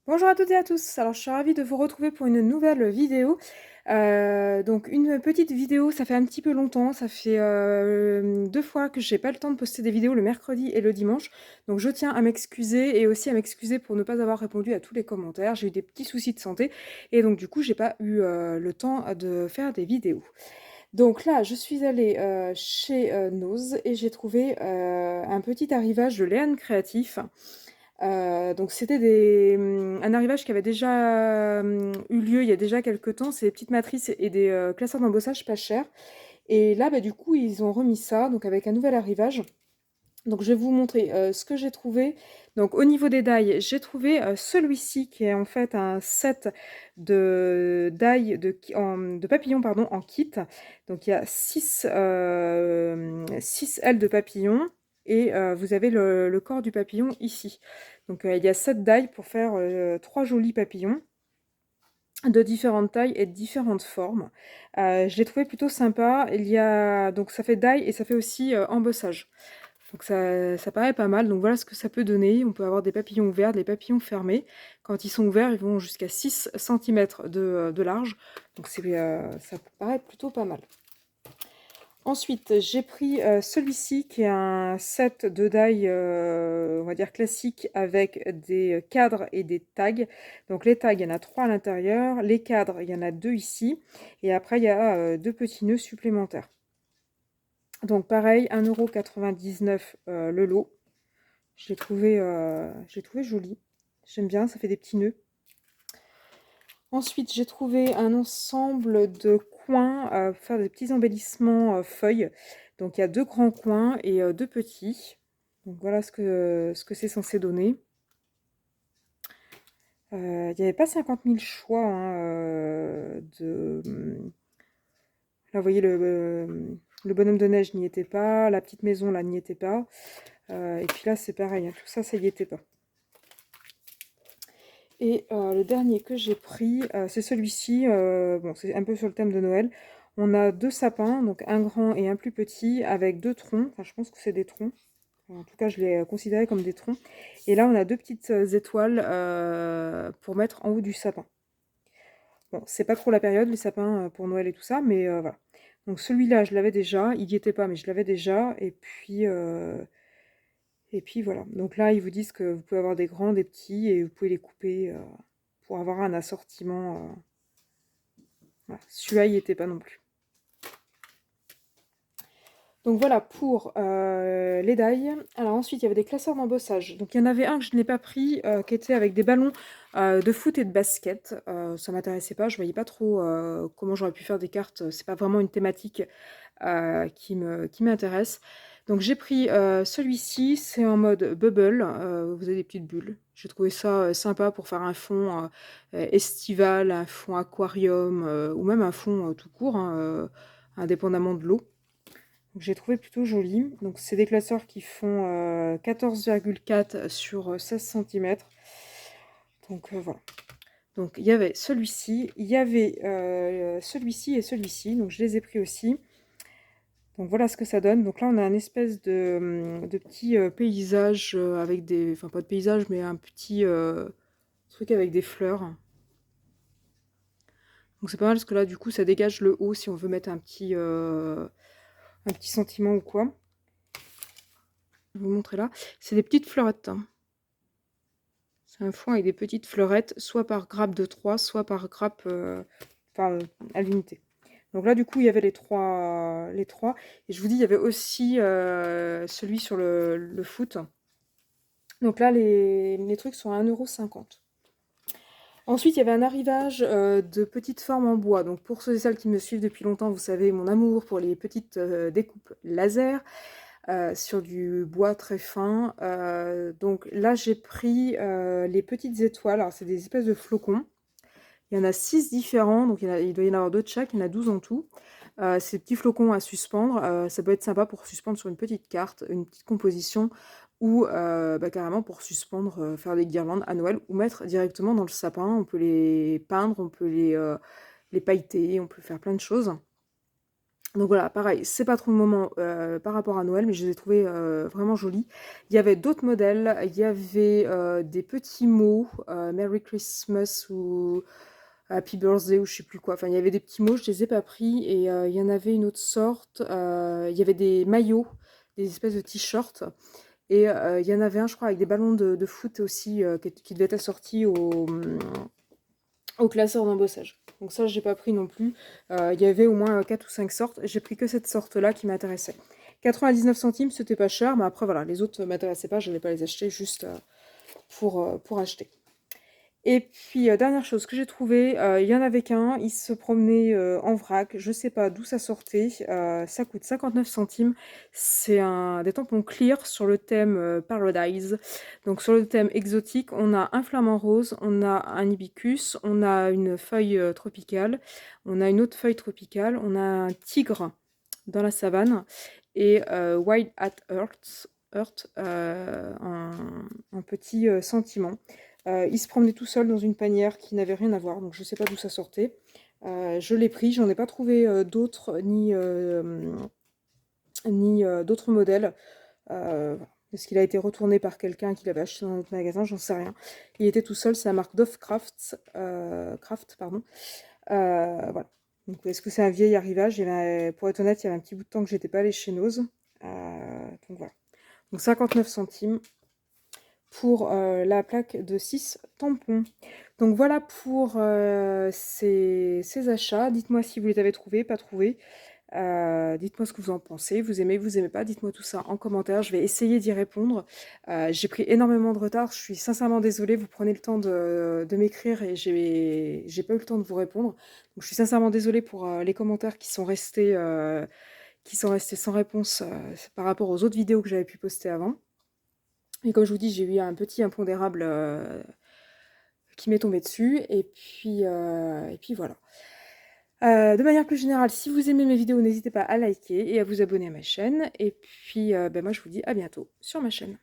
Bonjour à toutes et à tous. Alors, je suis ravie de vous retrouver pour une nouvelle vidéo. Donc une petite vidéo, ça fait un petit peu longtemps, ça fait 2 fois que j'ai pas le temps de poster des vidéos le mercredi et le dimanche. Donc je tiens à m'excuser et aussi à m'excuser pour ne pas avoir répondu à tous les commentaires. J'ai eu des petits soucis de santé et donc du coup, j'ai pas eu le temps de faire des vidéos. Donc là, je suis allée chez Nose et j'ai trouvé un petit arrivage de Léane Créatif. Donc c'était un arrivage qui avait déjà eu lieu il y a déjà quelques temps. C'est des petites matrices et des classeurs d'embossage pas chers. Et là, bah, du coup, ils ont remis ça, donc avec un nouvel arrivage. Donc je vais vous montrer ce que j'ai trouvé. Donc au niveau des die, j'ai trouvé celui-ci qui est en fait un set de die de papillons pardon, en kit. Donc il y a 6 ailes de papillon et vous avez le corps du papillon ici. Donc il y a 7 die pour faire 3 jolis papillons de différentes tailles et de différentes formes. Je l'ai trouvé plutôt sympa. Il y a donc ça fait die et ça fait aussi embossage. Donc ça paraît pas mal. Donc voilà ce que ça peut donner. On peut avoir des papillons ouverts, des papillons fermés. Quand ils sont ouverts, ils vont jusqu'à 6 cm de large. Donc ça paraît plutôt pas mal. Ensuite, j'ai pris celui-ci qui est un set de die, on va dire classique, avec des cadres et des tags. Donc les tags, il y en a 3 à l'intérieur. Les cadres, il y en a 2 ici. Et après, il y a 2 petits nœuds supplémentaires. Donc pareil, 1,99 € le lot. Je l'ai trouvé joli. J'aime bien, ça fait des petits nœuds. Ensuite, j'ai trouvé un ensemble de coins pour faire des petits embellissements feuilles. Donc il y a 2 grands coins et 2 petits. Donc voilà ce que c'est censé donner. Il n'y avait pas 50 000 choix hein, Là, vous voyez, le bonhomme de neige n'y était pas, la petite maison là n'y était pas. Et puis là, c'est pareil, hein, tout ça, ça y était pas. Et le dernier que j'ai pris, c'est celui-ci. Bon, c'est un peu sur le thème de Noël. On a 2 sapins, donc un grand et un plus petit, avec 2 troncs. Enfin, je pense que c'est des troncs. En tout cas, je les considérais comme des troncs. Et là, on a 2 petites étoiles pour mettre en haut du sapin. Bon, c'est pas trop la période, les sapins pour Noël et tout ça, mais voilà. Donc celui-là, je l'avais déjà. Il n'y était pas, mais je l'avais déjà. Et puis voilà. Donc là, ils vous disent que vous pouvez avoir des grands, des petits, et vous pouvez les couper pour avoir un assortiment. Voilà. Celui-là, il n'y était pas non plus. Donc voilà pour les die. Alors ensuite, il y avait des classeurs d'embossage. Donc il y en avait un que je n'ai pas pris, qui était avec des ballons de foot et de basket. Ça m'intéressait pas, je voyais pas trop comment j'aurais pu faire des cartes. C'est pas vraiment une thématique qui m'intéresse. Donc j'ai pris celui-ci, c'est en mode bubble. Vous avez des petites bulles. J'ai trouvé ça sympa pour faire un fond estival, un fond aquarium ou même un fond tout court, hein, indépendamment de l'eau. J'ai trouvé plutôt joli. Donc c'est des classeurs qui font 14,4 sur 16 cm. Donc voilà. Donc il y avait celui-ci, il y avait celui-ci et celui-ci. Donc je les ai pris aussi. Donc voilà ce que ça donne. Donc là on a un espèce de petit paysage avec des... Enfin pas de paysage mais un petit truc avec des fleurs. Donc c'est pas mal parce que là du coup ça dégage le haut si on veut mettre un petit sentiment ou quoi. Je vais vous montrer là. C'est des petites fleurettes. Hein. C'est un fond avec des petites fleurettes, soit par grappe de 3, soit par grappe à l'unité. Donc là, du coup, il y avait les trois. Et je vous dis, il y avait aussi celui sur le foot. Donc là, les trucs sont à 1,50 €. Ensuite, il y avait un arrivage de petites formes en bois. Donc pour ceux et celles qui me suivent depuis longtemps, vous savez mon amour pour les petites découpes laser. Sur du bois très fin. Donc là, j'ai pris les petites étoiles. Alors, c'est des espèces de flocons. Il y en a 6 différents, donc il doit y en avoir 2 de chaque, il y en a 12 en tout. Ces petits flocons à suspendre, ça peut être sympa pour suspendre sur une petite carte, une petite composition, ou carrément pour suspendre, faire des guirlandes à Noël, ou mettre directement dans le sapin. On peut les peindre, on peut les pailleter, on peut faire plein de choses. Donc voilà, pareil, c'est pas trop le moment par rapport à Noël, mais je les ai trouvés vraiment jolis. Il y avait d'autres modèles, il y avait des petits mots, Merry Christmas ou Happy Birthday ou je sais plus quoi. Enfin, il y avait des petits mots, je les ai pas pris. Et il y en avait une autre sorte, il y avait des maillots, des espèces de t-shirts. Et il y en avait un, je crois, avec des ballons de foot aussi, qui devait être assorti au classeur d'embossage. Donc ça, j'ai pas pris non plus. Il y avait au moins 4 ou 5 sortes. J'ai pris que cette sorte-là qui m'intéressait. 99 centimes, c'était pas cher, mais après, voilà, les autres m'intéressaient pas. Je n'allais pas les acheter juste pour acheter. Et puis, dernière chose que j'ai trouvé, il y en avait qu'un, il se promenait en vrac, je sais pas d'où ça sortait, ça coûte 59 centimes. C'est des tampons clear sur le thème Paradise. Donc sur le thème exotique, on a un flamant rose, on a un hibiscus, on a une feuille tropicale, on a une autre feuille tropicale, on a un tigre dans la savane et Wild at Earth en petit sentiment. Il se promenait tout seul dans une panière qui n'avait rien à voir, donc je ne sais pas d'où ça sortait. Je l'ai pris, j'en ai pas trouvé d'autres, ni d'autres modèles. Est-ce qu'il a été retourné par quelqu'un qui l'avait acheté dans notre magasin? J'en sais rien. Il était tout seul, c'est la marque Dove Craft, pardon. Voilà. Donc, est-ce que c'est un vieil arrivage? Pour être honnête, il y avait un petit bout de temps que j'étais pas allée chez Nose. Donc voilà. Donc 59 centimes pour la plaque de 6 tampons. Donc voilà pour ces achats. Dites-moi si vous les avez trouvés, pas trouvés. Dites-moi ce que vous en pensez. Vous aimez pas. Dites-moi tout ça en commentaire. Je vais essayer d'y répondre. J'ai pris énormément de retard. Je suis sincèrement désolée. Vous prenez le temps de m'écrire et j'ai pas eu le temps de vous répondre. Donc je suis sincèrement désolée pour les commentaires qui sont restés sans réponse par rapport aux autres vidéos que j'avais pu poster avant. Et comme je vous dis, j'ai eu un petit impondérable qui m'est tombé dessus. Et puis voilà. De manière plus générale, si vous aimez mes vidéos, n'hésitez pas à liker et à vous abonner à ma chaîne. Et puis, moi, je vous dis à bientôt sur ma chaîne.